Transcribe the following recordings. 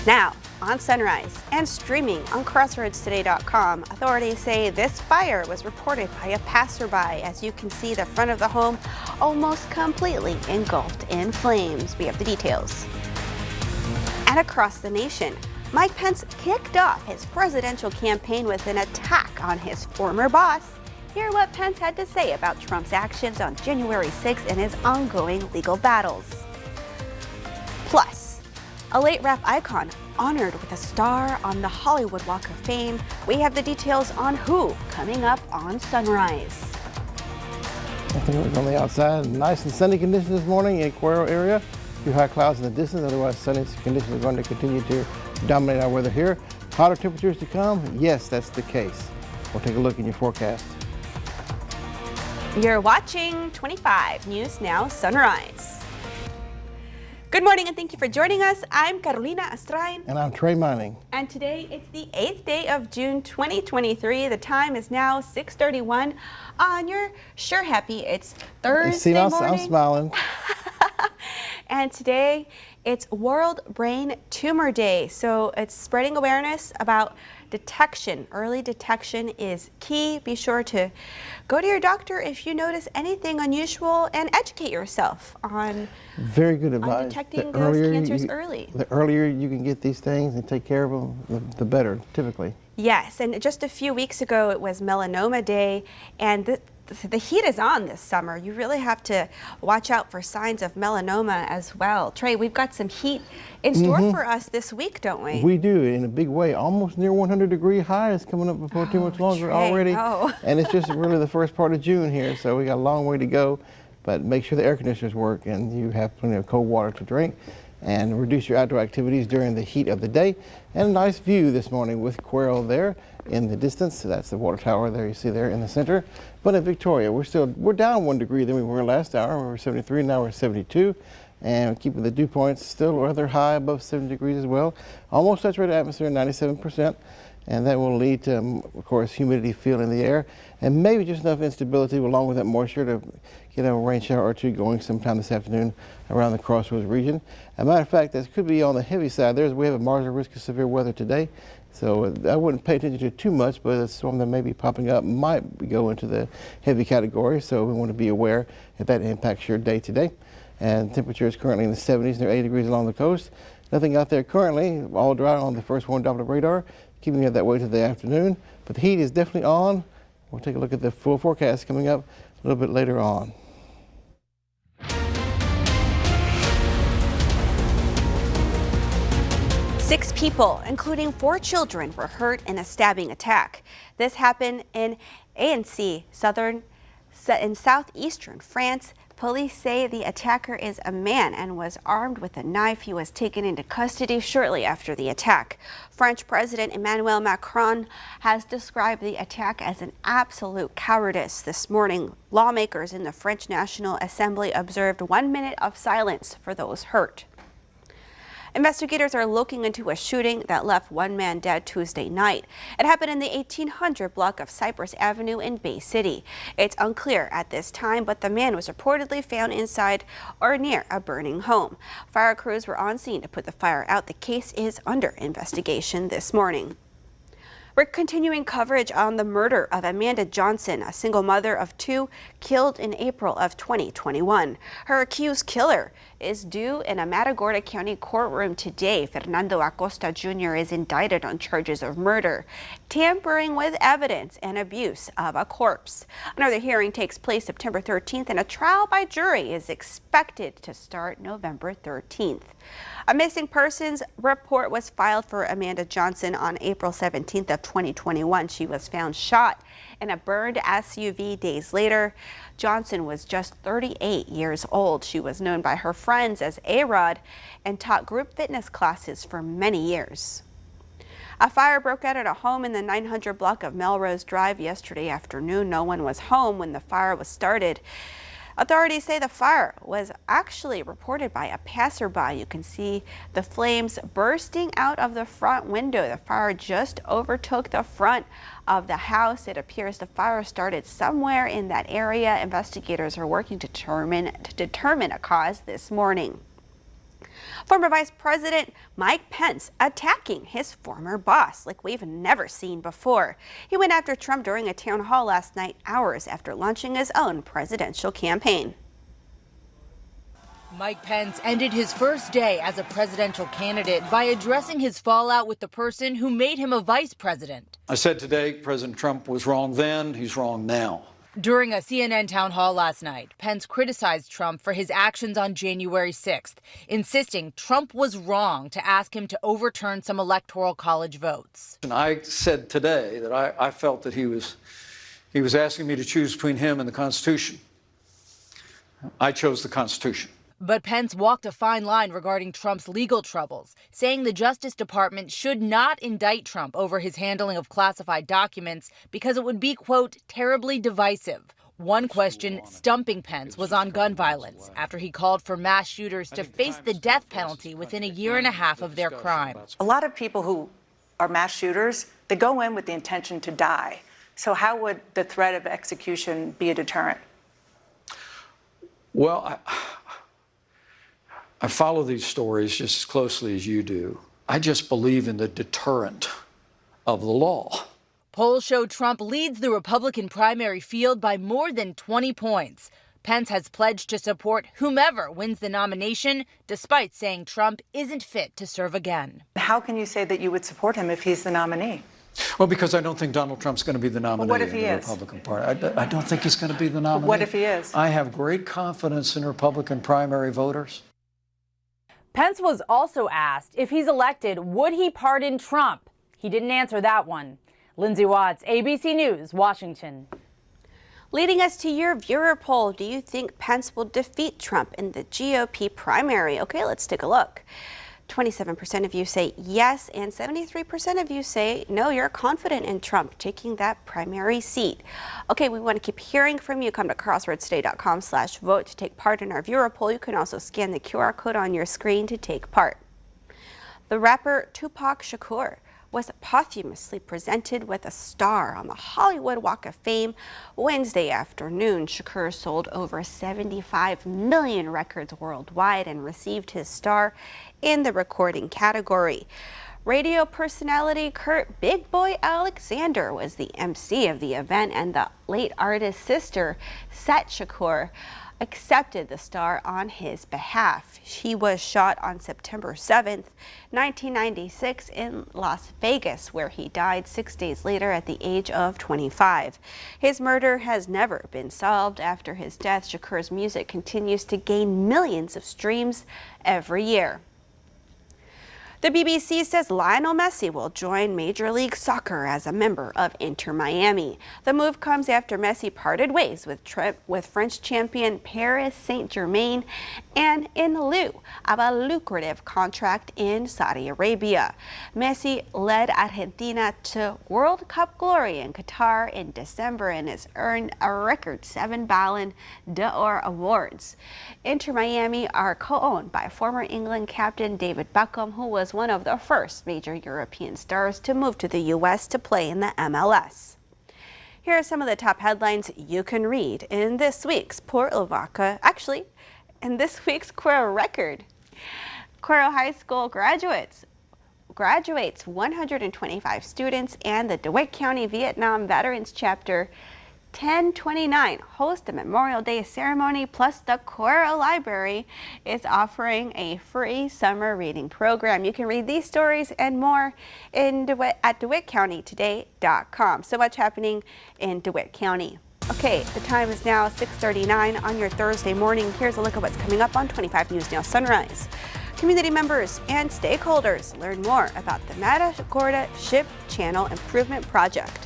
Now, on Sunrise and streaming on CrossroadsToday.com, authorities say this fire was reported by a passerby. As you can see, the front of the home almost completely engulfed in flames. We have the details. And across the nation, Mike Pence kicked off his presidential campaign with an attack on his former boss. Hear what Pence had to say about Trump's actions on January 6th and his ongoing legal battles. Plus, a late rap icon honored with a star on the Hollywood Walk of Fame. We have the details on who coming up on Sunrise. I think we're on the outside. Nice and sunny conditions this morning in Cuero area. A few high clouds in the distance, otherwise sunny conditions are going to continue to dominate our weather here. Hotter temperatures to come? Yes, that's the case. We'll take a look in your forecast. You're watching 25 News Now Sunrise. Good morning and thank you for joining us. I'm Carolina Astrain. And I'm Trey Mining. And today it's the 8th day of June 2023. The time is now 6:31. You're sure happy it's Thursday morning. I'm smiling. And today it's World Brain Tumor Day. So it's spreading awareness about detection. Early detection is key. Be sure to go to your doctor if you notice anything unusual and educate yourself on very good advice. On detecting those cancers early. The earlier you can get these things and take care of them, the better, typically. Yes, and just a few weeks ago it was Melanoma Day, and the heat is on this summer. You really have to watch out for signs of melanoma as well. Trey, we've got some heat in store for us this week, don't we? We do, in a big way. Almost near 100-degree highs coming up before too much longer already. And it's just really the first part of June here, so we got a long way to go. But make sure the air conditioners work and you have plenty of cold water to drink, and reduce your outdoor activities during the heat of the day. And a nice view this morning with Cuero there in the distance. That's the water tower there you see there in the center. But in Victoria, we're down 1 degree than we were last hour. We were 73, now we're 72. And keeping the dew points still rather high, above 70 degrees as well. Almost saturated atmosphere, 97%. And that will lead to, of course, humidity filling the air. And maybe just enough instability along with that moisture to get a rain shower or two going sometime this afternoon around the Crossroads region. As a matter of fact, that could be on the heavy side. We have a marginal risk of severe weather today. So I wouldn't pay attention to it too much, but a storm that may be popping up might go into the heavy category. So we want to be aware if that impacts your day today. And temperature is currently in the 70s, near 80 degrees along the coast. Nothing out there currently, all dry on the first one Doppler radar, keeping it that way to the afternoon. But the heat is definitely on. We'll take a look at the full forecast coming up a little bit later on. Six people, including 4 children, were hurt in a stabbing attack. This happened in Annecy, in southeastern France. Police say the attacker is a man and was armed with a knife. He was taken into custody shortly after the attack. French President Emmanuel Macron has described the attack as an absolute cowardice. This morning, lawmakers in the French National Assembly observed 1 minute of silence for those hurt. Investigators are looking into a shooting that left 1 man dead Tuesday night. It happened in the 1800 block of Cypress Avenue in Bay City. It's unclear at this time, but the man was reportedly found inside or near a burning home. Fire crews were on scene to put the fire out. The case is under investigation this morning. We're continuing coverage on the murder of Amanda Johnson, a single mother of 2 killed in April of 2021. Her accused killer is due in a Matagorda County courtroom today. Fernando Acosta Jr. is indicted on charges of murder, tampering with evidence, and abuse of a corpse. Another hearing takes place September 13th, and a trial by jury is expected to start November 13th. A missing persons report was filed for Amanda Johnson on April 17th of 2021. She was found shot in a burned SUV days later. Johnson was just 38 years old. She was known by her friends as A-Rod and taught group fitness classes for many years. A fire broke out at a home in the 900 block of Melrose Drive yesterday afternoon. No one was home when the fire was started. Authorities say the fire was actually reported by a passerby. You can see the flames bursting out of the front window. The fire just overtook the front of the house. It appears the fire started somewhere in that area. Investigators are working to determine a cause this morning. Former Vice President Mike Pence attacking his former boss like we've never seen before. He went after Trump during a town hall last night, hours after launching his own presidential campaign. Mike Pence ended his first day as a presidential candidate by addressing his fallout with the person who made him a vice president. I said today President Trump was wrong then, he's wrong now. During a CNN town hall last night, Pence criticized Trump for his actions on January 6th, insisting Trump was wrong to ask him to overturn some electoral college votes. And I said today that I felt that he was asking me to choose between him and the Constitution. I chose the Constitution. But Pence walked a fine line regarding Trump's legal troubles, saying the Justice Department should not indict Trump over his handling of classified documents because it would be, quote, terribly divisive. One question stumping Pence was on gun violence after he called for mass shooters to face the death penalty within a year and a half of their crime. A lot of people who are mass shooters, they go in with the intention to die. So how would the threat of execution be a deterrent? Well, I follow these stories just as closely as you do. I just believe in the deterrent of the law. Polls show Trump leads the Republican primary field by more than 20 points. Pence has pledged to support whomever wins the nomination, despite saying Trump isn't fit to serve again. How can you say that you would support him if he's the nominee? Well, because I don't think Donald Trump's going to be the nominee What if in he the is? Republican Party. I don't think he's going to be the nominee. What if he is? I have great confidence in Republican primary voters. Pence was also asked if he's elected, would he pardon Trump? He didn't answer that one. Lindsay Watts, ABC News, Washington. Leading us to your viewer poll, do you think Pence will defeat Trump in the GOP primary? Okay, let's take a look. 27% of you say yes, and 73% of you say no, you're confident in Trump taking that primary seat. Okay, we want to keep hearing from you. Come to crosswordstoday.com/vote to take part in our viewer poll. You can also scan the QR code on your screen to take part. The rapper Tupac Shakur was posthumously presented with a star on the Hollywood Walk of Fame Wednesday afternoon. Shakur sold over 75 million records worldwide and received his star in the recording category. Radio personality Kurt Big Boy Alexander was the MC of the event, and the late artist's sister, Set Shakur, accepted the star on his behalf. He was shot on September 7th, 1996 in Las Vegas, where he died 6 days later at the age of 25. His murder has never been solved. After his death, Shakur's music continues to gain millions of streams every year. The BBC says Lionel Messi will join Major League Soccer as a member of Inter Miami. The move comes after Messi parted ways with French champion Paris Saint-Germain, and in lieu of a lucrative contract in Saudi Arabia. Messi led Argentina to World Cup glory in Qatar in December and has earned a record 7 Ballon d'Or awards. Inter Miami are co-owned by former England captain David Beckham, who was one of the first major European stars to move to the U.S. to play in the MLS. Here are some of the top headlines you can read in this week's Quail Record. Quail High School graduates 125 students, and the DeWitt County Vietnam Veterans Chapter 1029 host a Memorial Day ceremony, plus the Quail Library is offering a free summer reading program. You can read these stories and more at DeWittCountyToday.com. So much happening in DeWitt County. Okay, the time is now 6:39 on your Thursday morning. Here's a look at what's coming up on 25 News Now Sunrise. Community members and stakeholders learn more about the Matagorda Ship Channel Improvement Project.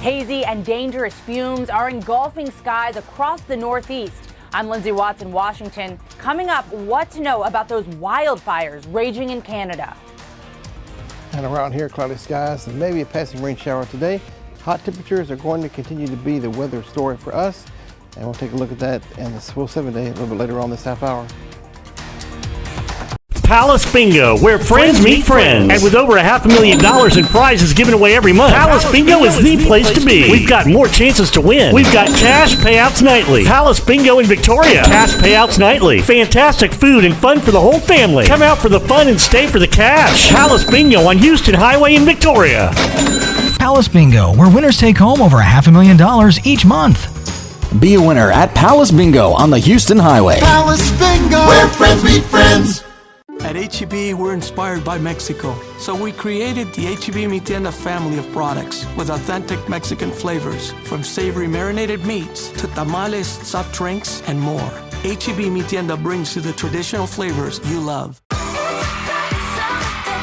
Hazy and dangerous fumes are engulfing skies across the Northeast. I'm Lindsay Watts in Washington. Coming up, what to know about those wildfires raging in Canada. And around here, cloudy skies and maybe a passing rain shower today. Hot temperatures are going to continue to be the weather story for us. And we'll take a look at that and the full 7-day a little bit later on this half hour. Palace Bingo, where friends meet friends. And with over $500,000 in prizes given away every month, Palace Bingo is the place to be. We've got more chances to win. We've got cash payouts nightly. Palace Bingo in Victoria. Cash payouts nightly. Fantastic food and fun for the whole family. Come out for the fun and stay for the cash. Palace Bingo on Houston Highway in Victoria. Palace Bingo, where winners take home over $500,000 each month. Be a winner at Palace Bingo on the Houston Highway. Palace Bingo, where friends meet friends. At H-E-B, we're inspired by Mexico, so we created the H-E-B Mi Tienda family of products with authentic Mexican flavors, from savory marinated meats to tamales, soft drinks, and more. H-E-B Mi Tienda brings you the traditional flavors you love.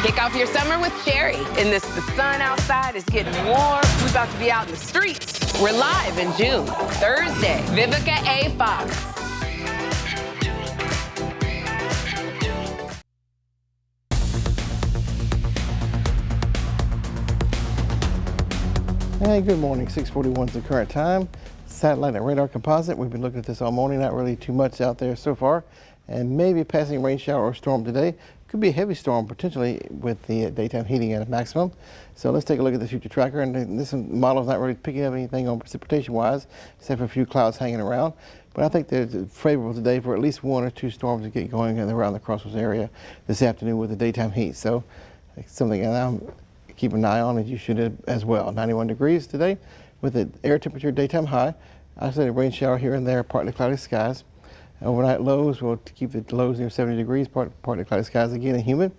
Kick off your summer with Cherry. The sun outside is getting warm. We're about to be out in the streets. We're live in June, Thursday. Vivica A. Fox. Hey, good morning. 6:41 is the current time. Satellite and radar composite. We've been looking at this all morning. Not really too much out there so far. And maybe a passing rain shower or storm today. Could be a heavy storm potentially with the daytime heating at a maximum. So let's take a look at the future tracker. And this model is not really picking up anything on precipitation wise, except for a few clouds hanging around. But I think there's favorable today for at least 1 or 2 storms to get going around the Crossroads area this afternoon with the daytime heat. So it's something that I'm keep an eye on, as you should as well. 91 degrees today with the air temperature daytime high. Isolated rain shower here and there, partly cloudy skies. Overnight lows will keep the lows near 70 degrees, partly cloudy skies again and humid.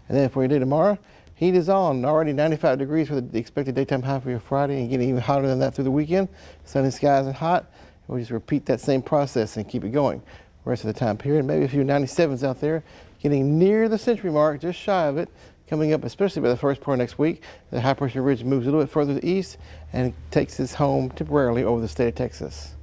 And then for your day tomorrow, heat is on. Already 95 degrees for the expected daytime high for your Friday, and getting even hotter than that through the weekend. Sunny skies and hot. We'll just repeat that same process and keep it going. Rest of the time period, maybe a few 97s out there, getting near the century mark, just shy of it. Coming up, especially by the first part of next week, the high pressure ridge moves a little bit further to the east and takes its home temporarily over the state of Texas.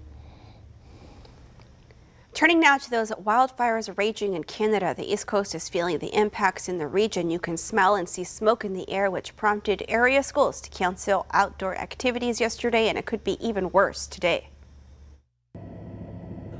Turning now to those wildfires raging in Canada, the East Coast is feeling the impacts in the region. You can smell and see smoke in the air, which prompted area schools to cancel outdoor activities yesterday, and it could be even worse today.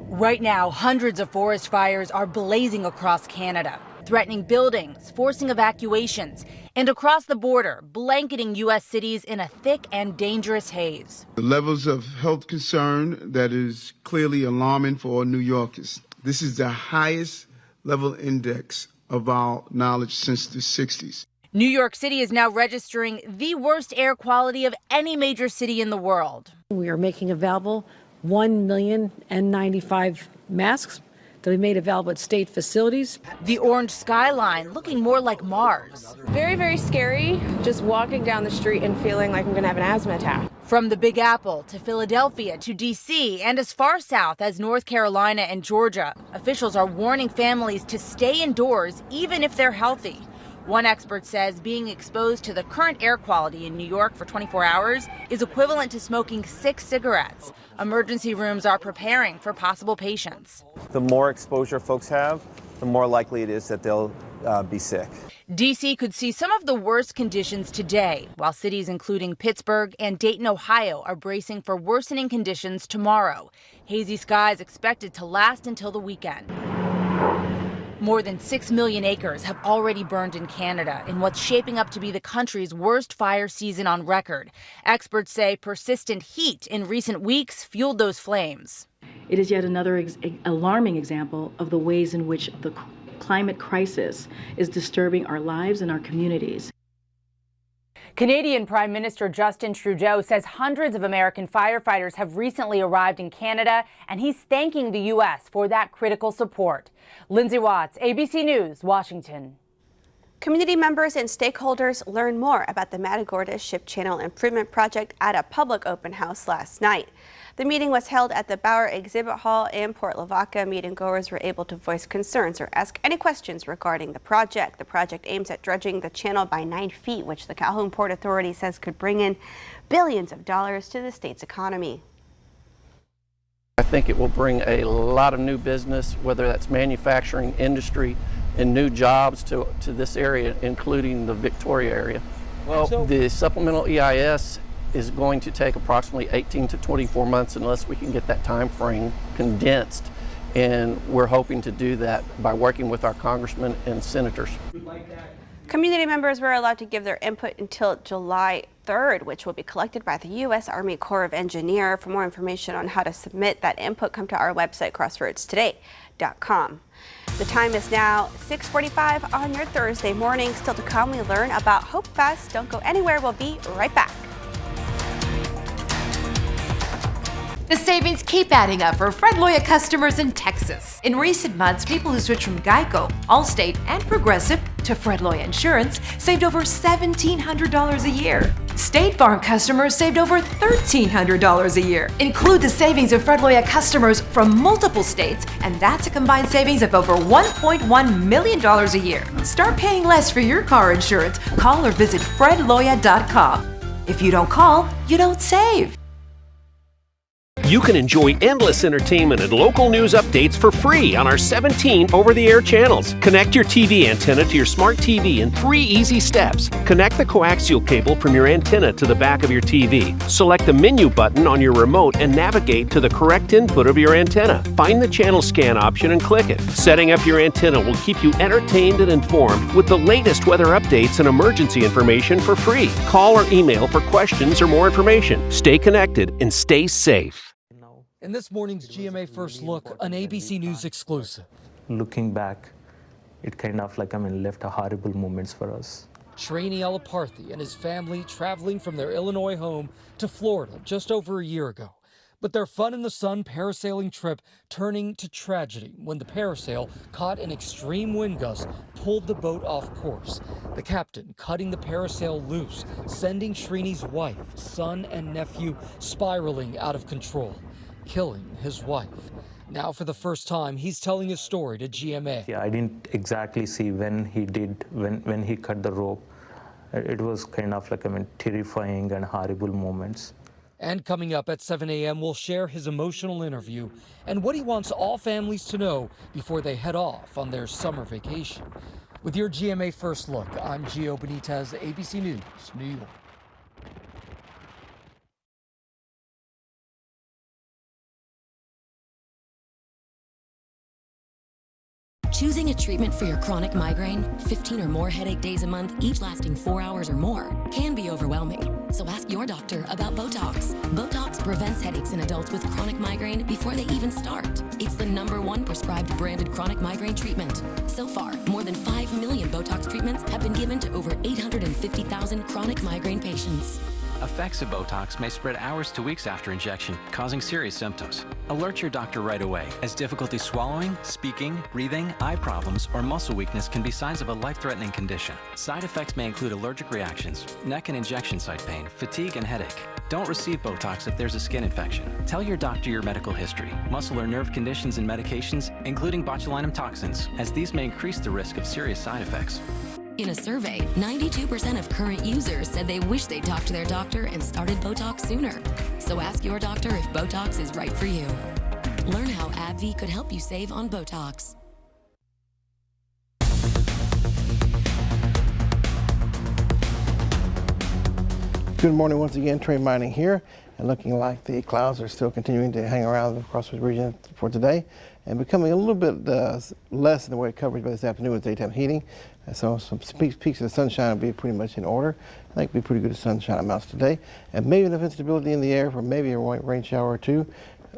Right now, hundreds of forest fires are blazing across Canada, threatening buildings, forcing evacuations, and across the border, blanketing U.S. cities in a thick and dangerous haze. The levels of health concern that is clearly alarming for all New Yorkers. This is the highest level index of our knowledge since the 60s. New York City is now registering the worst air quality of any major city in the world. We are making available 1 million N95 masks that we made available at state facilities. The orange skyline looking more like Mars. Very, very scary, just walking down the street and feeling like I'm going to have an asthma attack. From the Big Apple to Philadelphia to D.C. and as far south as North Carolina and Georgia, officials are warning families to stay indoors even if they're healthy. One expert says being exposed to the current air quality in New York for 24 hours is equivalent to smoking 6 cigarettes. Emergency rooms are preparing for possible patients. The more exposure folks have, the more likely it is that they'll be sick. D.C. could see some of the worst conditions today, while cities including Pittsburgh and Dayton, Ohio are bracing for worsening conditions tomorrow. Hazy skies expected to last until the weekend. More than 6 million acres have already burned in Canada in what's shaping up to be the country's worst fire season on record. Experts say persistent heat in recent weeks fueled those flames. It is yet another alarming example of the ways in which the climate crisis is disturbing our lives and our communities. Canadian Prime Minister Justin Trudeau says hundreds of American firefighters have recently arrived in Canada, and he's thanking the U.S. for that critical support. Lindsay Watts, ABC News, Washington. Community members and stakeholders learned more about the Matagorda Ship Channel Improvement Project at a public open house last night. The meeting was held at the Bauer Exhibit Hall in Port Lavaca. Meeting-goers were able to voice concerns or ask any questions regarding the project. The project aims at dredging the channel by 9 feet, which the Calhoun Port Authority says could bring in billions of dollars to the state's economy. I think it will bring a lot of new business, whether that's manufacturing, industry, and new jobs to this area, including the Victoria area. Well, the supplemental EIS is going to take approximately 18 to 24 months unless we can get that time frame condensed And we're hoping to do that by working with our congressmen and senators. Community members were allowed to give their input until July 3rd, which will be collected by the U.S. Army Corps of Engineers. For more information on how to submit that input, come to our website, crossroadstoday.com. The time is now 6:45 on your Thursday morning. Still to come, we learn about Hope Fest. Don't go anywhere. We'll be right back. The savings keep adding up for Fred Loya customers in Texas. In recent months, people who switched from Geico, Allstate, and Progressive to Fred Loya Insurance saved over $1,700 a year. State Farm customers saved over $1,300 a year. Include the savings of Fred Loya customers from multiple states, and that's a combined savings of over $1.1 million a year. Start paying less for your car insurance. Call or visit fredloya.com. If you don't call, you don't save. You can enjoy endless entertainment and local news updates for free on our 17 over-the-air channels. Connect your TV antenna to your smart TV in 3 easy steps. Connect the coaxial cable from your antenna to the back of your TV. Select the menu button on your remote and navigate to the correct input of your antenna. Find the channel scan option and click it. Setting up your antenna will keep you entertained and informed with the latest weather updates and emergency information for free. Call or email for questions or more information. Stay connected and stay safe. In this morning's GMA First Look, an ABC News exclusive. Looking back, it kind of left a horrible moments for us. Shrani Alaparthy and his family traveling from their Illinois home to Florida just over a year ago. But their fun in the sun parasailing trip turning to tragedy when the parasail, caught in extreme wind gusts, pulled the boat off course. The captain cutting the parasail loose, sending Shrini's wife, son, and nephew spiraling out of control, killing his wife. Now, for the first time, he's telling his story to GMA. Yeah, I didn't exactly see when he cut the rope. It was kind of terrifying and horrible moments. And coming up at 7 a.m., we'll share his emotional interview and what he wants all families to know before they head off on their summer vacation. With your GMA First Look, I'm Gio Benitez, ABC News, New York. Choosing a treatment for your chronic migraine, 15 or more headache days a month, each lasting 4 hours or more, can be overwhelming. So ask your doctor about Botox. Botox prevents headaches in adults with chronic migraine before they even start. It's the #1 prescribed branded chronic migraine treatment. So far, more than 5 million Botox treatments have been given to over 850,000 chronic migraine patients. Effects of Botox may spread hours to weeks after injection, causing serious symptoms. Alert your doctor right away, as difficulty swallowing, speaking, breathing, eye problems, or muscle weakness can be signs of a life-threatening condition. Side effects may include allergic reactions, neck and injection site pain, fatigue, and headache. Don't receive Botox if there's a skin infection. Tell your doctor your medical history, muscle or nerve conditions and medications, including botulinum toxins, as these may increase the risk of serious side effects. In a survey, 92% of current users said they wish they talked to their doctor and started Botox sooner. So ask your doctor if Botox is right for you. Learn how AbbVie could help you save on Botox. Good morning once again, Trey Mining here, and looking like the clouds are still continuing to hang around the Crossroads region for today and becoming a little bit less in the way of coverage by this afternoon with daytime heating. So some peaks of the sunshine will be pretty much in order. I think it'll be pretty good sunshine amounts today. And maybe enough instability in the air for maybe a rain shower or two,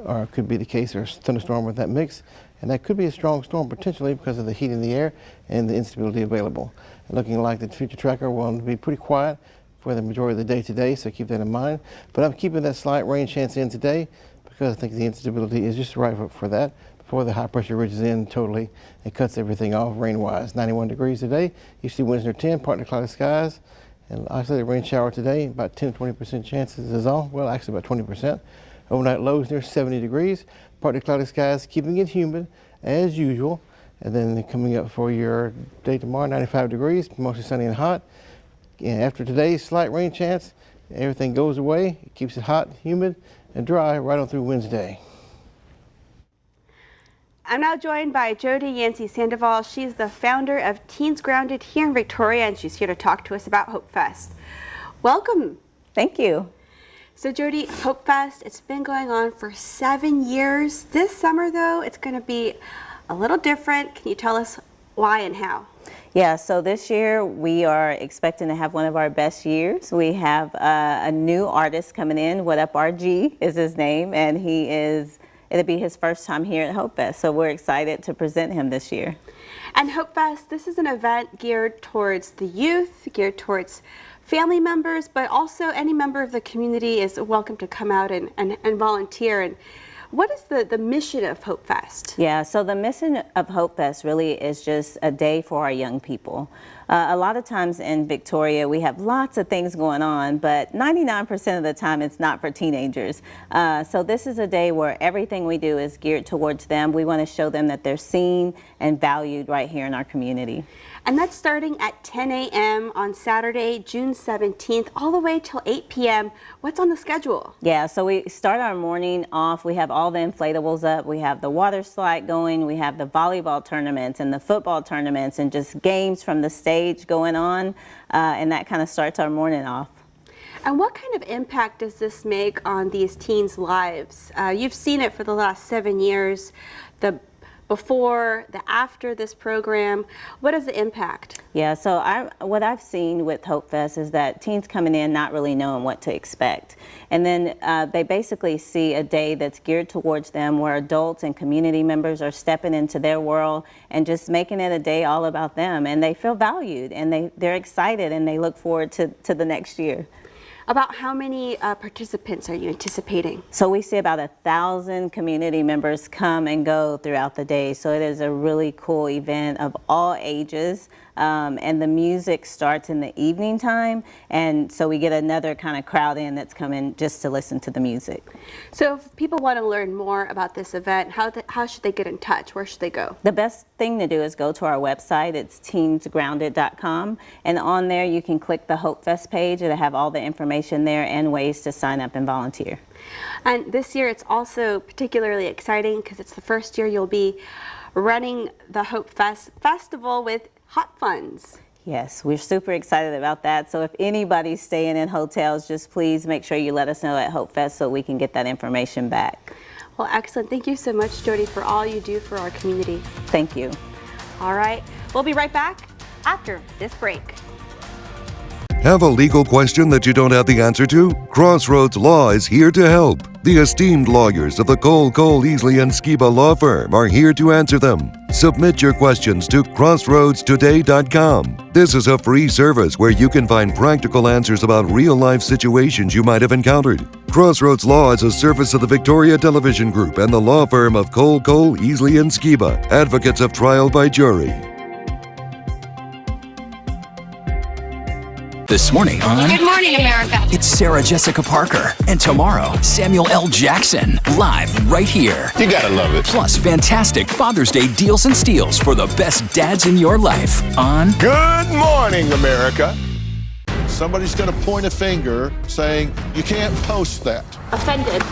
or it could be the case or a thunderstorm with that mix. And that could be a strong storm potentially because of the heat in the air and the instability available. And looking like the future tracker will be pretty quiet for the majority of the day today, so keep that in mind. But I'm keeping that slight rain chance in today because I think the instability is just right for that. Before the high pressure ridge is in totally, it cuts everything off rain-wise. 91 degrees today. You see winds near 10, partly cloudy skies. And isolated rain shower today, about 10 to 20% chances is all. Well, actually about 20%. Overnight lows near 70 degrees, partly cloudy skies, keeping it humid as usual. And then coming up for your day tomorrow, 95 degrees, mostly sunny and hot. And after today's slight rain chance, everything goes away. It keeps it hot, humid, and dry right on through Wednesday. I'm now joined by Jody Yancey Sandoval. She's the founder of Teens Grounded here in Victoria, and she's here to talk to us about Hope Fest. Welcome. Thank you. So Jody, Hope Fest, it's been going on for 7 years. This summer though, it's going to be a little different. Can you tell us why and how? Yeah, so this year we are expecting to have one of our best years. We have a new artist coming in. What Up RG is his name, and it'll be his first time here at Hope Fest. So we're excited to present him this year. And Hope Fest, this is an event geared towards the youth, geared towards family members, but also any member of the community is welcome to come out and volunteer. And what is the mission of Hope Fest? Yeah, so the mission of Hope Fest really is just a day for our young people. A lot of times in Victoria, we have lots of things going on, but 99% of the time it's not for teenagers. So this is a day where everything we do is geared towards them. We want to show them that they're seen and valued right here in our community. And that's starting at 10 a.m. on Saturday, June 17th, all the way till 8 p.m. What's on the schedule? Yeah, so we start our morning off. We have all the inflatables up. We have the water slide going. We have the volleyball tournaments and the football tournaments and just games from the stage going on. And that kind of starts our morning off. And what kind of impact does this make on these teens' lives? You've seen it for the last 7 years. The before, the after this program, what is the impact? Yeah, so what I've seen with Hope Fest is that teens coming in not really knowing what to expect. And then they basically see a day that's geared towards them where adults and community members are stepping into their world and just making it a day all about them. And they feel valued and they're excited and they look forward to the next year. About how many participants are you anticipating? So we see about 1,000 community members come and go throughout the day. So it is a really cool event of all ages. And the music starts in the evening time. And so we get another kind of crowd in that's coming just to listen to the music. So if people want to learn more about this event, how should they get in touch? Where should they go? The best thing to do is go to our website. It's teensgrounded.com. And on there you can click the Hope Fest page. It'll have all the information there and ways to sign up and volunteer. And this year it's also particularly exciting because it's the first year you'll be running the Hope Fest Festival with Hot Funds. Yes, we're super excited about that. So if anybody's staying in hotels, just please make sure you let us know at Hope Fest so we can get that information back. Well, excellent. Thank you so much, Jody, for all you do for our community. Thank you. All right, we'll be right back after this break. Have a legal question that you don't have the answer to? Crossroads Law is here to help. The esteemed lawyers of the Cole, Easley & Skiba law firm are here to answer them. Submit your questions to crossroadstoday.com. This is a free service where you can find practical answers about real-life situations you might have encountered. Crossroads Law is a service of the Victoria Television Group and the law firm of Cole, Easley & Skiba, advocates of trial by jury. This morning on Good Morning America. It's Sarah Jessica Parker. And tomorrow, Samuel L. Jackson. Live right here. You gotta love it. Plus, fantastic Father's Day deals and steals for the best dads in your life on Good Morning America. Somebody's gonna point a finger saying, you can't post that. Offended.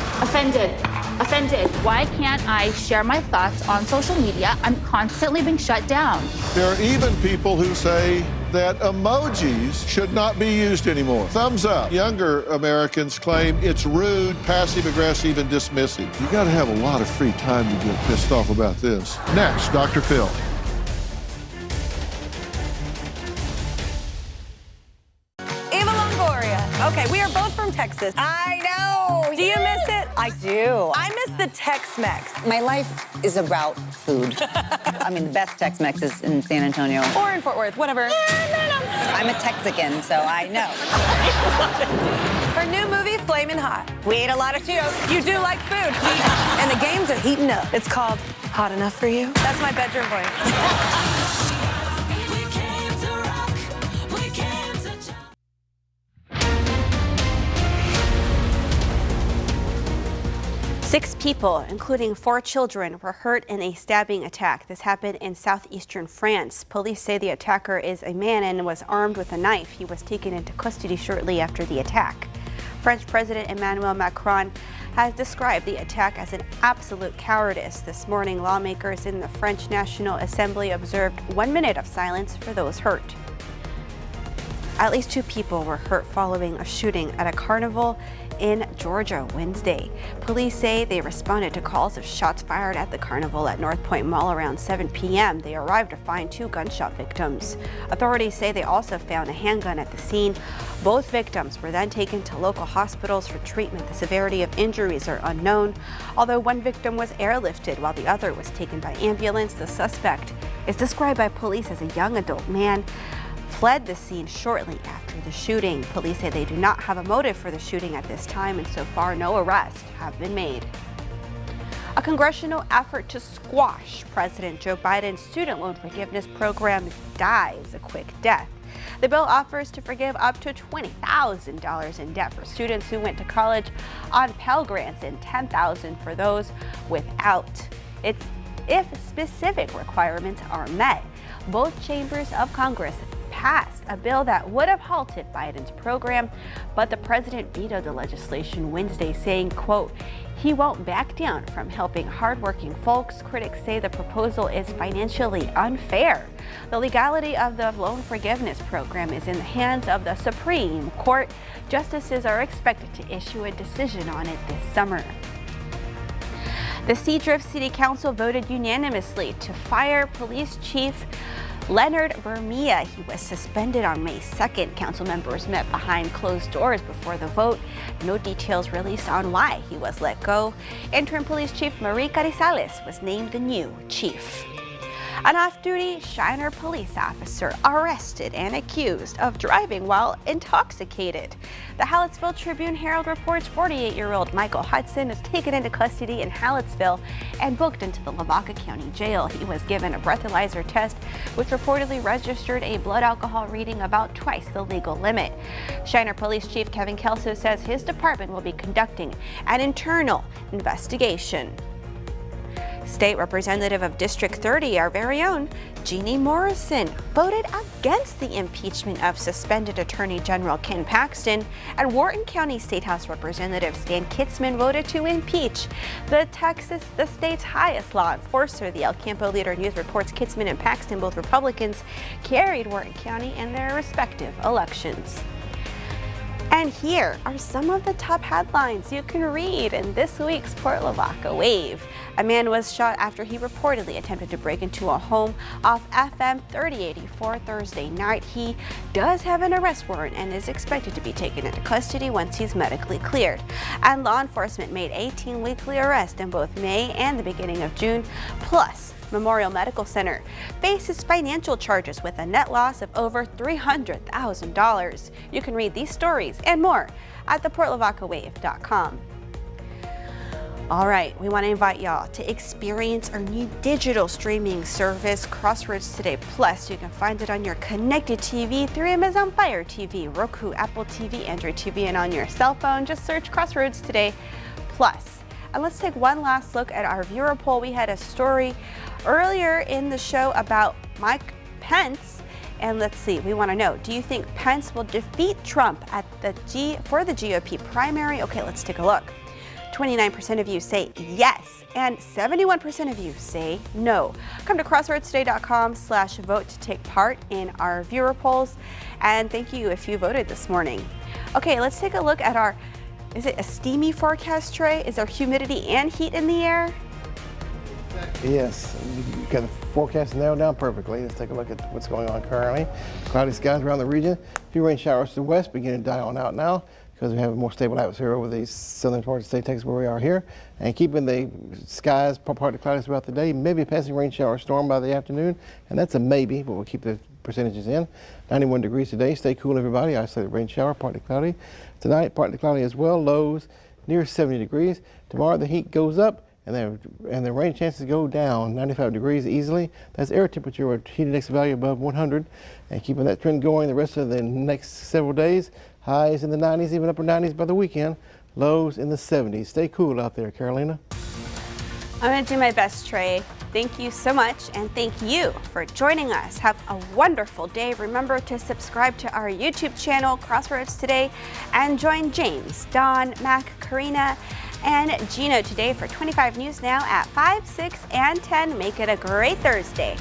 Why can't I share my thoughts on social media? I'm constantly being shut down. There are even people who say that emojis should not be used anymore. Thumbs up. Younger Americans claim it's rude, passive-aggressive, and dismissive. You gotta have a lot of free time to get pissed off about this. Next, Dr. Phil. Eva Longoria. Okay, we are both from Texas. I know. Do you miss it? I do. I miss the Tex-Mex. My life is about food. I mean, the best Tex-Mex is in San Antonio. Or in Fort Worth, whatever. I'm a Texican, so I know. Her new movie, Flamin' Hot. We ate a lot of Cheetos. You do like food. And the games are heating up. It's called Hot Enough for You. That's my bedroom voice. 6 people, including 4 children, were hurt in a stabbing attack. This happened in southeastern France. Police say the attacker is a man and was armed with a knife. He was taken into custody shortly after the attack. French President Emmanuel Macron has described the attack as an absolute cowardice. This morning, lawmakers in the French National Assembly observed 1 minute of silence for those hurt. At least 2 people were hurt following a shooting at a carnival in Georgia Wednesday. Police say they responded to calls of shots fired at the carnival at North Point Mall around 7 p.m. They arrived to find 2 gunshot victims. Authorities say they also found a handgun at the scene. Both victims were then taken to local hospitals for treatment. The severity of injuries are unknown. Although one victim was airlifted while the other was taken by ambulance, the suspect is described by police as a young adult man. Fled the scene shortly after the shooting. Police say they do not have a motive for the shooting at this time, and so far no arrests have been made. A congressional effort to squash President Joe Biden's student loan forgiveness program dies a quick death. The bill offers to forgive up to $20,000 in debt for students who went to college on Pell Grants and $10,000 for those without. It's if specific requirements are met. Both chambers of Congress passed a bill that would have halted Biden's program, but the president vetoed the legislation Wednesday, saying, quote, he won't back down from helping hardworking folks. Critics say the proposal is financially unfair. The legality of the loan forgiveness program is in the hands of the Supreme Court. Justices are expected to issue a decision on it this summer. The Seadrift City Council voted unanimously to fire Police Chief Leonard Bermia. He was suspended on May 2nd. Council members met behind closed doors before the vote. No details released on why he was let go. Interim Police Chief Marie Carizales was named the new chief. An off-duty Shiner police officer arrested and accused of driving while intoxicated. The Hallettsville Tribune-Herald reports 48-year-old Michael Hudson is taken into custody in Hallettsville and booked into the Lavaca County Jail. He was given a breathalyzer test, which reportedly registered a blood alcohol reading about twice the legal limit. Shiner Police Chief Kevin Kelso says his department will be conducting an internal investigation. State Representative of District 30, our very own Jeannie Morrison, voted against the impeachment of suspended Attorney General Ken Paxton, and Wharton County State House Representative Stan Kitzman voted to impeach the state's highest law enforcer. The El Campo Leader News reports Kitzman and Paxton, both Republicans, carried Wharton County in their respective elections. And here are some of the top headlines you can read in this week's Port Lavaca Wave. A man was shot after he reportedly attempted to break into a home off FM 3084 Thursday night. He does have an arrest warrant and is expected to be taken into custody once he's medically cleared. And law enforcement made 18 weekly arrests in both May and the beginning of June. Plus, Memorial Medical Center faces financial charges with a net loss of over $300,000. You can read these stories and more at theportlavacawave.com. All right, we want to invite y'all to experience our new digital streaming service, Crossroads Today Plus. You can find it on your connected TV through Amazon Fire TV, Roku, Apple TV, Android TV, and on your cell phone. Just search Crossroads Today Plus. And let's take one last look at our viewer poll. We had a story earlier in the show about Mike Pence. And let's see, we want to know, do you think Pence will defeat Trump at for the GOP primary? Okay, let's take a look. 29% of you say yes, and 71% of you say no. Come to crossroadstoday.com/vote to take part in our viewer polls. And thank you if you voted this morning. Okay, let's take a look at our, is it a steamy forecast, Trey? Is there humidity and heat in the air? Yes, you got the forecast nailed down perfectly. Let's take a look at what's going on currently. Cloudy skies around the region. A few rain showers to the west beginning to die on out now because we have a more stable atmosphere over the southern part of the state, Texas, where we are here. And keeping the skies partly cloudy throughout the day, maybe a passing rain shower storm by the afternoon. And that's a maybe, but we'll keep the percentages in. 91 degrees today. Stay cool, everybody. Isolated rain shower, partly cloudy. Tonight, partly cloudy as well. Lows near 70 degrees. Tomorrow, the heat goes up. And the rain chances go down 95 degrees easily. That's air temperature with heat index value above 100. And keeping that trend going the rest of the next several days. Highs in the 90s, even upper 90s by the weekend. Lows in the 70s. Stay cool out there, Carolina. I'm going to do my best, Trey. Thank you so much, and thank you for joining us. Have a wonderful day. Remember to subscribe to our YouTube channel, Crossroads Today, and join James, Don, Mac, Karina, and Gino today for 25 News Now at 5, 6, and 10. Make it a great Thursday.